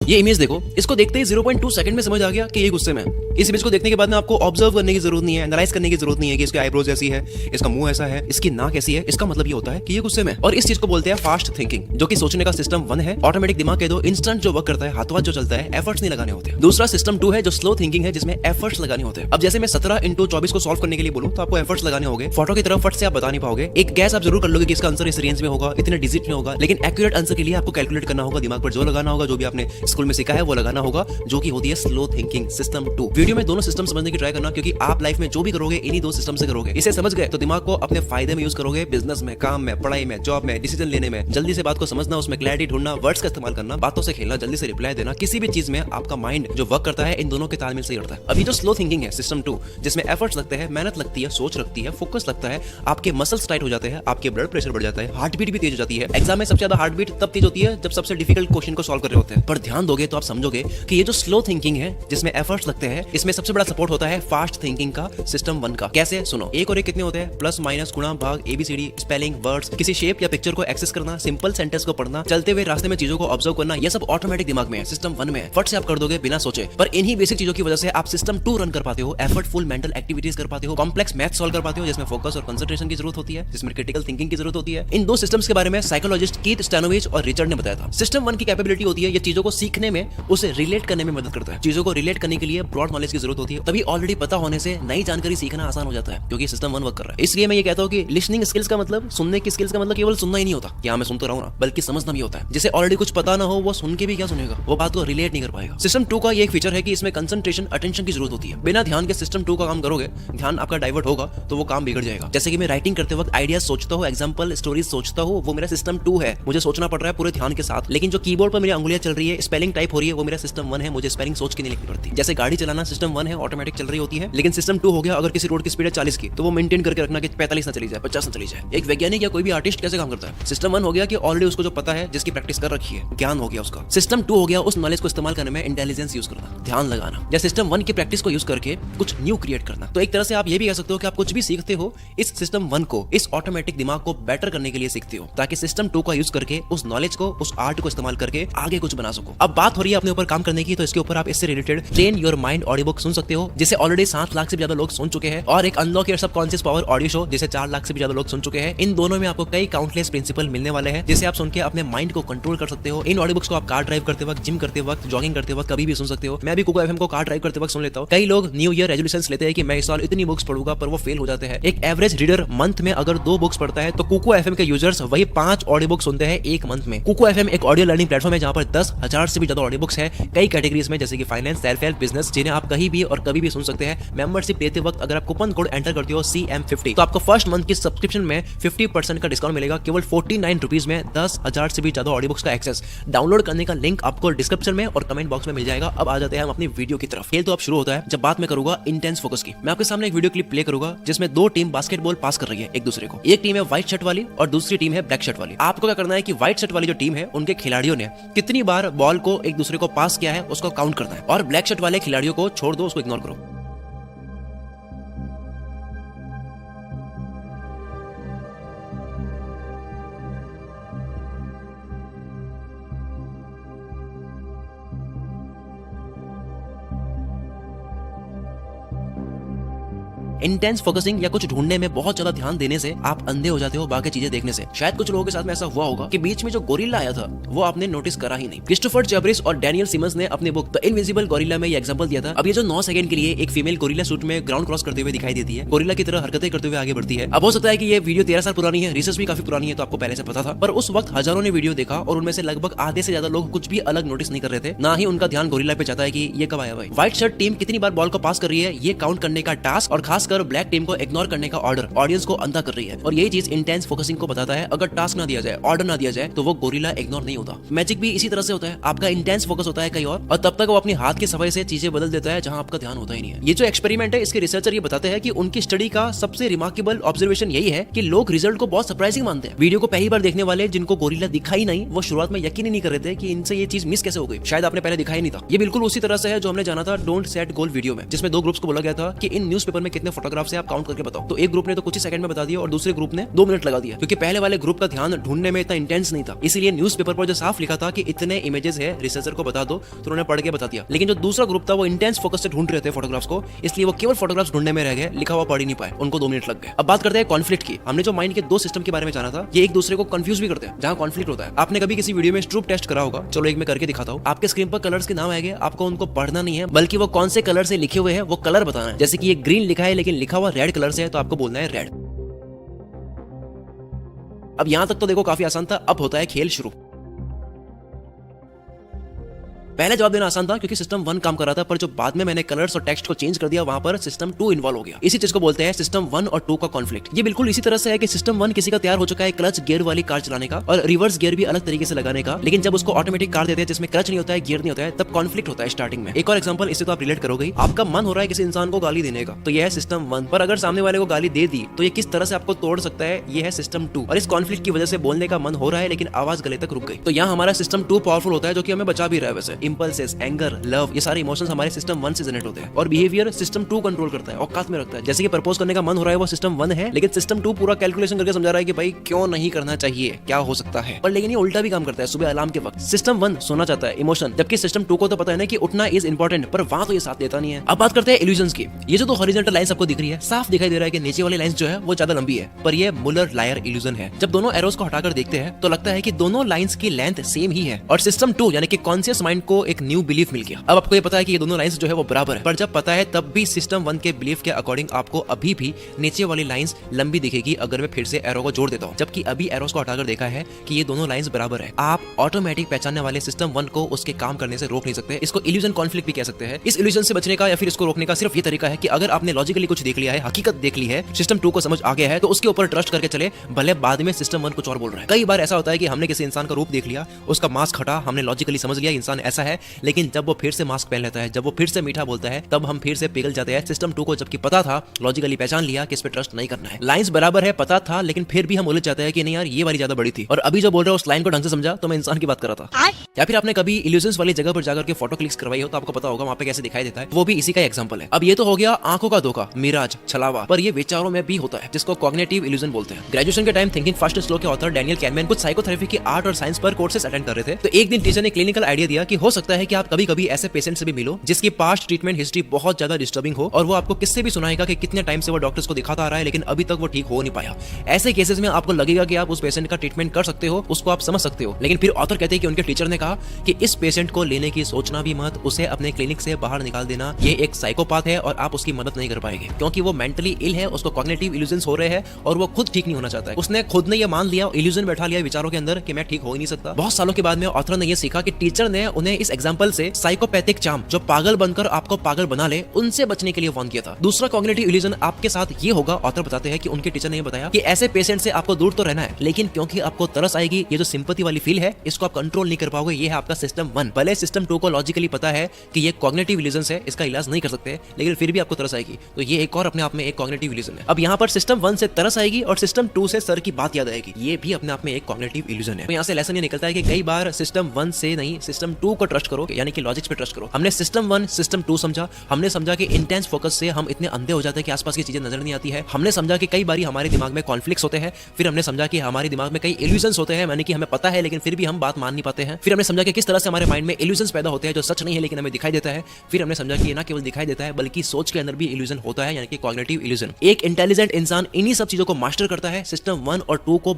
ये इमेज देखो, इसको देखते ही 0.2 सेकंड में समझ आ गया कि ये गुस्से में है। इस इमेज को देखने के बाद में आपको ऑब्जर्व करने की जरूरत नहीं है, एनालाइज करने की जरूरत नहीं है कि इसकी आईब्रोज ऐसी है, इसका मुंह ऐसा है, इसकी नाक ऐसी है। इसका मतलब ये होता है कि ये गुस्से में है। और इस चीज को बोलते हैं फास्ट थिंकिंग, जो कि सोचने का सिस्टम 1 है। ऑटोमेटिक दिमाग कह दो, इंस्टेंट जो वर्क करता है, हाथों हाथ जो चलता है, एफर्ट्स नहीं लगाने होते। दूसरा सिस्टम 2 है जो स्लो थिंकिंग है, जिसमें एफर्ट्स लगाने होते हैं। अब जैसे मैं 17 × 24 को सॉल्व करने के लिए बोलूं तो आपको एफर्ट्स लगाने होंगे। फोटो की तरफ फट से आप बता नहीं पाओगे। एक गैस आप जरूर कर लोगे कि इसका आंसर इस रेंज में होगा, इतने डिजिट में होगा, लेकिन एक्यूरेट आंसर के लिए आपको कैलकुलेट करना होगा, दिमाग पर जो लगाना होगा, जो भी आपने स्कूल में सीखा है वो लगाना होगा, जो कि होती है स्लो थिंकिंग सिस्टम 2। वीडियो में दोनों सिस्टम समझने की ट्राई करना, क्योंकि आप लाइफ में जो भी करोगे इन्हीं दो सिस्टम से करोगे। इसे समझ गए तो दिमाग को अपने फायदे में यूज करोगे, बिजनेस में, काम में, पढ़ाई में, जॉब में, डिसीजन लेने में। जल्दी से बात को समझना, उसमें क्लैरिटी ढूंढना, वर्ड्स का इस्तेमाल करना, बातों से खेलना, जल्दी से रिप्लाई देना। किसी भी चीज में आपका माइंड जो वर्क करता है इन दोनों के तालमेल से ही होता है। अभी जो स्लो थिंकिंग है सिस्टम 2, जिसमें एफर्ट्स लगते हैं, मेहनत लगती है, सोच लगती है, फोकस लगता है, आपके मसल्स टाइट हो जाते हैं, आपके ब्लड प्रेशर बढ़ जाता है, हार्ट बीट भी तेज हो जाती है। एग्जाम में सबसे ज्यादा हार्ट बीट तब तेज होती है जब सबसे डिफिकल्ट क्वेश्चन को सॉल्व कर रहे होते हैं। पर ध्यान दोगे तो आप समझोगे कि ये जो स्लो थिंकिंग है, जिसमें एफर्ट्स लगते हैं, इसमें सबसे बड़ा सपोर्ट होता है फास्ट थिंकिंग का सिस्टम 1 का। कैसे? सुनो। 1 और 1 कितने होते हैं? प्लस माइनस, गुणा भाग, एबीसीडी, स्पेलिंग, वर्ड्स, किसी शेप या पिक्चर को एक्सेस करना, सिंपल सेंटेंस को पढ़ना, चलते हुए रास्ते में चीजों को ऑब्जर्व करना, ये सब ऑटोमेटिक दिमाग में है, सिस्टम 1 में है। फट से आप कर दोगे बिना सोचे। पर इन्हीं बेसिक चीजों की वजह से आप सिस्टम 2 रन कर पाते हो, एफर्टफुल मेंटल एक्टिविटीज कर पाते हो, कॉम्प्लेक्स मैथ सॉल्व कर पाते हो, जिसमें फोकस और कंसंट्रेशन की जरूरत होती है, जिसमें क्रिटिकल थिंकिंग की जरूरत होती है। इन दो सिस्टम्स के बारे में साइकोलॉजिस्ट कीथ स्टैनोविच और रिचर्ड ने बताया था। सिस्टम 1 की कैपेबिलिटी होती है ये चीजों को सीखने में, उसे रिलेट करने में मदद करता है। चीजों को रिलेट करने के लिए ब्रॉड नॉलेज की जरूरत होती है, तभी ऑलरेडी पता होने से नई जानकारी सीखना आसान हो जाता है, क्योंकि सिस्टम 1 वर्क कर रहा है। इसलिए मैं ये कहता हूं कि लिसनिंग स्किल्स का मतलब, सुनने की स्किल्स का मतलब केवल सुनना ही नहीं होता कि हाँ मैं सुन तो रहा हूं ना, बल्कि समझना भी होता है। जिसे ऑलरेडी कुछ पता ना हो वो सुन के भी क्या सुनेगा, वो बात को रिलेट नहीं कर पाएगा। सिस्टम 2 का ये एक फीचर है कि इसमें कंसंट्रेशन, अटेंशन की जरूरत होती है। बिना ध्यान के सिस्टम 2 का काम करोगे, ध्यान आपका डाइवर्ट होगा तो वो काम बिगड़ जाएगा। जैसे कि मैं राइटिंग करते वक्त आइडिया सोचता हूँ, एग्जांपल स्टोरीज सोचता हूँ, वो मेरा सिस्टम 2 है, मुझे सोचना पड़ रहा है पूरे ध्यान के साथ। लेकिन जो कीबोर्ड पर मेरी अंगुलियां चल रही है, स्पेलिंग टाइप हो रही है, वो मेरा सिस्टम 1 है, मुझे स्पेलिंग सोच के नहीं लिखनी पड़ती। जैसे गाड़ी चलाना सिस्टम 1 है, ऑटोमेटिक चल रही होती है, लेकिन सिस्टम 2 हो गया अगर किसी रोड की स्पीड है 40 की, तो वो मेंटेन करके रखना कि 45 ना चली जाए, 50 ना चली जाए। एक वैज्ञानिक या कोई भी आर्टिस्ट कैसे काम करता है? सिस्टम 1 हो गया कि ऑलरेडी उसको जो पता है, जिसकी प्रैक्टिस कर रखी है, ज्ञान हो गया उसका। सिस्टम 2 हो गया उस नॉलेज को इस्तेमाल करने में इंटेलिजेंस यूज करना, ध्यान लगाना, या सिस्टम 1 की प्रैक्टिस को यूज करके कुछ न्यू क्रिएट करना। तो एक तरह से आप ये भी कह सकते हो कि आप कुछ भी सीखते हो इस सिस्टम 1 को, इस ऑटोमेटिक दिमाग को बेटर करने के लिए सीखते हो, ताकि सिस्टम 2 का यूज करके उस नॉलेज को, उस आर्ट को इस्तेमाल करके आगे कुछ बना सको। अब बात हो रही है अपने ऊपर काम करने की, तो इसके ऊपर आप इससे related train your mind audio book सुन सकते हो, जिसे ऑलरेडी 7 लाख से भी ज्यादा लोग सुन चुके हैं, और एक unlock your subconscious power audio show, जिसे 4 लाख से भी ज्यादा लोग सुन चुके हैं। इन दोनों में आपको कई काउंटलेस प्रिंसिपल मिलने वाले हैं, जिसे आप सुन के अपने माइंड को कंट्रोल कर सकते हो। इन ऑडियो बुक्स को आप कार ड्राइव करते वक्त, जिम करते वक्त, जॉगिंग करते वक्त कभी भी सुन सकते हो। मैं भी कुको एफएम को कार ड्राइव करते वक्त सुन लेता हूं। कई लोग न्यू ईयर रेजोल्यूशंस लेते हैं कि मैं इस साल इतनी बुक्स पढ़ूंगा, पर वो फेल हो जाते हैं। एक एवरेज रीडर मंथ में अगर 2 बुक्स पढ़ता है, तो कुको एफएम के यूजर्स वही 5 ऑडियो बुक सुनते हैं एक मंथ में। कुको एफएम एक ऑडियो लर्निंग प्लेटफॉर्म है जहां पर 10,000 से भी ज्यादा ऑडियो बुक्स है, कई कैटेगरीज में, जैसे कि फाइनेंस, सेल्फ हेल्प, बिजनेस, जिन्हें आप कहीं भी और कभी भी सुन सकते हैं। मेंबरशिप लेते वक्त अगर आप कूपन कोड एंटर करते हो CM50, तो आपको फर्स्ट मंथ की सब्सक्रिप्शन में 50% का डिस्काउंट मिलेगा, केवल 49 रुपीज में 10,000 से भी ज्यादा ऑडियो बुक्स का एक्सेस। डाउनलोड करने का लिंक आपको डिस्क्रिप्शन में और कमेंट बॉक्स में मिल जाएगा। अब आ जाते हैं हम अपनी वीडियो की तरफ। खेल तो अब शुरू होता है जब बात मैं करूंगा इंटेंस फोकस की। मैं आपके सामने एक वीडियो क्लिप प्ले करूंगा जिसमें 2 टीम बास्केटबॉल पास कर रही है एक दूसरे को। एक टीम है व्हाइट शर्ट वाली और दूसरी टीम है ब्लैक शर्ट वाली। आपको क्या करना है कि व्हाइट शर्ट वाली जो टीम है उनके खिलाड़ियों ने कितनी बार बॉल को एक दूसरे को पास किया है उसको काउंट करना है, और ब्लैक शर्ट वाले खिलाड़ियों को छोड़ दो, उसको इग्नोर करो। इंटेंस फोकसिंग या कुछ ढूंढने में बहुत ज्यादा ध्यान देने से आप अंधे हो जाते हो बाकी चीजें देखने से। शायद कुछ लोगों के साथ में ऐसा हुआ होगा कि बीच में जो गोरिल्ला आया था वो आपने नोटिस करा ही नहीं। क्रिस्टोफर जैबरिस और डैनियल सिमंस ने अपनी बुक द इनविजिबल गोरिल्ला में ये एग्जांपल दिया था। अब ये जो 9 सेकंड के लिए एक फीमेल गोरिल्ला सूट में ग्राउंड क्रॉस करते हुए दिखाई देती है, गोरिल्ला की तरह हरकतें करते हुए आगे बढ़ती है। अब हो सकता है कि ये वीडियो 13 साल पुरानी है, रिसर्च भी काफी पुरानी है, तो आपको पहले से पता था, पर उस वक्त हजारों ने वीडियो देखा और उनमें से लगभग आधे से ज्यादा लोग कुछ भी अलग नोटिस नहीं कर रहे थे, ना ही उनका ध्यान गोरिल्ला पे जाता है कि ये कब आया भाई। व्हाइट शर्ट टीम कितनी बार बॉल को पास कर रही है ये काउंट करने का टास्क, और खासकर ब्लैक टीम को इग्नोर करने का ऑर्डर ऑडियंस को अंधा कर रही है। और यही चीज इंटेंस फोकसिंग को बताता है। अगर टास्क ना दिया जाए, ऑर्डर ना दिया जाए, तो वो गोरिल्ला इग्नोर नहीं होता। मैजिक भी इसी तरह से होता है, आपका इंटेंस फोकस होता है कहीं और तब तक वो अपनी हाथ की सफाई से चीजें बदल देता है जहां आपका ध्यान होता ही नहीं है। ये जो एक्सपेरिमेंट है इसके रिसर्चर ये बताते हैं कि उनकी स्टडी का सबसे रिमार्केबल ऑब्जर्वेशन यही है कि लोग रिजल्ट को बहुत सरप्राइजिंग मानते हैं। वीडियो को पहली बार देखने वाले जिनको गोरिल्ला दिखा ही नहीं, वो शुरुआत में यकीन ही नहीं कर रहे थे कि इनसे ये चीज मिस कैसे हो गई, शायद आपने पहले दिखाई नहीं था। ये बिल्कुल उसी तरह से है जो हमने जाना था डोंट सेट गोल वीडियो में, जिसमें 2 ग्रुप्स को बोला गया था कि इन न्यूज़पेपर में कितने फोटोग्राफ से आप काउंट करके बताओ। तो एक ग्रुप ने तो कुछ ही सेकंड में बता दिया और दूसरे ग्रुप ने 2 मिनट लगा दिया, क्योंकि पहले वाले ग्रुप का ध्यान ढूंढने में इतना इंटेंस नहीं था। इसीलिए न्यूज़पेपर पर जो साफ लिखा था कि इतने इमेजेस है, रिसर्चर को बता दो, तो उन्होंने पढ़ के बता दिया। लेकिन जो दूसरा ग्रुप था वो इंटेंस फोकस से ढूंढ रहे थे फोटोग्राफ्स को, इसलिए वो केवल फोटोग्राफ्स ढूंढने में रह गए, लिखा हुआ पढ़ ही नहीं पाए, उनको 2 मिनट लग गए। अब बात करते हैं कॉन्फ्लिक्ट की। हमने जो माइंड के 2 सिस्टम के बारे में जाना था, ये एक दूसरे को कंफ्यूज भी करते हैं जहां कॉन्फ्लिक्ट होता है। आपने कभी किसी वीडियो में स्ट्रूप टेस्ट करा होगा, चलो एक मैं करके दिखाता हूं। आपके स्क्रीन पर कलर्स के नाम आएंगे, आपको उनको पढ़ना नहीं है, बल्कि वो कौन से कलर से लिखे हुए हैं वो कलर बताना है। जैसे कि ये ग्रीन लिखा है लेकिन लिखा हुआ रेड कलर से है, तो आपको बोलना है रेड। अब यहां तक तो देखो काफी आसान था। अब होता है खेल शुरू। पहले जवाब देना आसान था क्योंकि सिस्टम 1 काम कर रहा था, पर जो बाद में मैंने कलर्स और टेक्स्ट को चेंज कर दिया, वहां पर सिस्टम 2 इन्वॉल्व हो गया। इसी चीज को बोलते हैं सिस्टम 1 और 2 का कॉन्फ्लिक्ट। ये बिल्कुल इसी तरह से है कि सिस्टम 1 किसी का तैयार हो चुका है क्लच गियर वाली कार चलाने का और रिवर्स गियर भी अलग तरीके से लगाने का, लेकिन जब उसको ऑटोमेटिक कार देते हैं जिसमें क्लच नहीं होता है, गियर नहीं होता है, तब कॉन्फ्लिक्ट होता है स्टार्टिंग में। एक और एग्जांपल इससे तो आप रिलेट करोगे। आपका मन हो रहा है किसी इंसान को गाली देने का, तो यह है सिस्टम 1, पर अगर सामने वाले को गाली दे दी तो ये किस तरह से आपको तोड़ सकता है, ये है सिस्टम 2। और इस कॉन्फ्लिक्ट की वजह से बोलने का मन हो रहा है लेकिन आवाज गले तक रुक गई, तो यहाँ हमारा सिस्टम 2 पावरफुल होता है, जो कि हमें बचा भी रहा है। वैसे इंपल्सेस, एंगर, लव, ये सारे इमोशंस हमारे सिस्टम 1 से जनरेट होते हैं, और बिहेवियर सिस्टम 2 कंट्रोल करता है, औकात में रखता है। जैसे कि प्रपोज करने का मन हो रहा है वो सिस्टम 1 है, लेकिन सिस्टम 2 पूरा कैलकुलेशन करके समझा रहा है कि भाई क्यों नहीं करना चाहिए, क्या हो सकता है। और लेकिन ये उल्टा भी काम करता है। सुबह अलार्म के वक्त सिस्टम 1 सोना चाहता है, इमोशन, जबकि सिस्टम 2 को तो पता है ना कि उठना इज इंपॉर्टेंट, पर वहां तो ये साथ देता नहीं है। अब बात करते हैं इल्यूजन्स की। ये जो 2 हॉरिजॉन्टल लाइंस आपको दिख रही है, साफ दिखाई दे रहा है कि नीचे वाली लाइंस जो है वो ज्यादा लंबी है, पर ये मुलर लायर इल्यूजन है। जब दोनों एरोस को हटाकर देखते हैं तो लगता है कि दोनों लाइंस की लेंथ सेम ही है, और सिस्टम 2 यानी कि कॉन्शियस माइंड को एक न्यू बिलीफ मिल गया। अब आपको ये पता है कि ये दोनों लाइंस जो है वो बराबर है, पर जब पता है तब भी सिस्टम 1 के बिलीफ के अकॉर्डिंग आपको अभी भी नीचे वाली लाइंस लंबी दिखेगी अगर मैं फिर से एरो को जोड़ देता हूं, जबकि अभी एरोस को हटाकर देखा है कि ये दोनों लाइंस बराबर है। आप ऑटोमेटिक पहचानने वाले सिस्टम 1 को उसके काम करने से रोक नहीं सकते। इसको इल्यूजन कॉन्फ्लिक्ट भी कह सकते हैं। इस इल्यूजन से बचने का या फिर इसको रोकने का सिर्फ ये तरीका है कि अगर आपने लॉजिकली कुछ देख लिया है, हकीकत देख ली है, सिस्टम 2 को समझ आ गया है, तो उसके ऊपर ट्रस्ट करके चले, भले बाद में सिस्टम 1 कुछ और बोल रहा है। कई बार ऐसा होता है कि हमने किसी इंसान का रूप देख लिया, उसका मास्क हटा, हमने लॉजिकली समझ लिया इंसान ऐसा है, लेकिन जब वो फिर से मास्क पहन लेता है, जब वो फिर से मीठा बोलता है, तब हम फिर से पिघल जाते हैं सिस्टम 2 को, जबकि पता था, लॉजिकली पहचान लिया कि इस पे ट्रस्ट नहीं करना है। लाइंस बराबर है, पता था, लेकिन फिर भी हम उलझ जाते हैं कि नहीं यार ये वाली ज्यादा बड़ी थी, और अभी जो बोल रहा है उस लाइन को ढंग से समझा तो मैं इंसान की बात कर रहा था। या फिर आपने कभी इल्यूजन्स वाली जगह पर जाकर के फोटो क्लिक्स करवाई हो तो आपको पता होगा वहां पे कैसे दिखाई देता है, वो भी इसी का एग्जांपल है। अब ये तो हो गया आंखों का धोखा, मिराज, छलावा, पर ये विचारों में भी होता है, जिसको कॉग्निटिव इल्यूजन बोलते हैं। ग्रेजुएशन के time thinking fast and slow के ऑथर डैनियल कैनमैन कुछ साइकोथेरेपी की आर्ट और साइंस पर कोर्सेस अटेंड कर रहे थे, तो एक दिन टीचर ने क्लिनिकल आइडिया दिया कि हो सकता है कि आप कभी कभी ऐसे पेशेंट से भी मिलो जिसकी पास्ट ट्रीटमेंट हिस्ट्री बहुत ज्यादा डिस्टर्बिंग हो, और वो आपको किससे भी सुनाएगा कि कितने टाइम से वो डॉक्टर्स को दिखाता आ रहा है लेकिन अभी तक वो ठीक हो नहीं पाया। ऐसे केसेस में आपको लगेगा कि आप उस पेशेंट का ट्रीटमेंट कर सकते हो, उसको आप समझ सकते हो, लेकिन फिर ऑथर कहते हैं कि उनके टीचर ने कहा कि इस पेशेंट को लेने की सोचना भी मत, उसे अपने क्लिनिक से बाहर निकाल देना, ये एक साइकोपाथ है और आप उसकी मदद नहीं कर पाएंगे, क्योंकि वो मेंटली इल है, उसको कॉग्निटिव इल्यूजन्स हो रहे हैं और वो खुद ठीक नहीं होना चाहता है। उसने खुद ने ये मान लिया, इल्यूजन बैठा लिया विचारों के अंदर कि मैं ठीक हो ही नहीं सकता। बहुत सालों के बाद में ऑथर ने ये सीखा कि टीचर ने उन्हें इस एग्जांपल से साइकोपैथिक चार्म, जो पागल बनकर आपको पागल बना ले, उनसे बचने के लिए वार्न किया था। दूसरा कॉग्निटिव इल्यूजन आपके साथ ये होगा, ऑथर बताते हैं कि उनके टीचर ने ये बताया कि ऐसे पेशेंट से आपको दूर तो रहना है, लेकिन क्योंकि आपको तरस आएगी, ये जो सिंपैथी वाली फील है, इसको आप कंट्रोल नहीं कर पाओगे, ये है आपका सिस्टम 1। भले सिस्टम 2 को लॉजिकली पता है कि ये कॉग्निटिव इल्यूजन है, इसका इलाज नहीं कर सकते, लेकिन फिर भी आपको तरस आएगी, तो ये एक और अपने आप में एक कॉग्निटिव इल्यूजन है। अब यहाँ पर सिस्टम 1 से तरस आएगी और सिस्टम 2 से सर की बात याद आएगी, ये भी अपने आप में एक कॉग्निटिव इल्यूजन है। तो यहाँ से लेसन ये निकलता है कि कई बार सिस्टम 1 से नहीं सिस्टम 2 को ट्रस्ट करो, यानी कि लॉजिक्स पे ट्रस्ट करो। हमने सिस्टम 1 सिस्टम 2 समझा, हमने समझा कि इंटेंस फोकस से हम इतने अंधे हो जाते हैं कि आसपास की चीजें नजर नहीं आती है, हमने समझा कि कई बार हमारे दिमाग में कॉन्फ्लिक्ट्स होते हैं, फिर हमने समझा कि हमारे दिमाग में कई इल्यूजन्स होते हैं, यानी कि हमें पता है लेकिन फिर भी हम बात मान नहीं पाते हैं, फिर हमने समझा कि किस तरह से हमारे माइंड में इल्यूजन्स पैदा होते हैं जो सच नहीं है लेकिन हमें दिखाई देता है, फिर हमने समझा कि ये ना केवल दिखाई देता है बल्कि सोच के अंदर भी इल्यूजन होता है, यानी कि कॉग्निटिव इल्यूजन। एक इंटेलिजेंट इंसान इन्हीं सब चीजों को मास्टर करता है, सिस्टम 1 और 2 को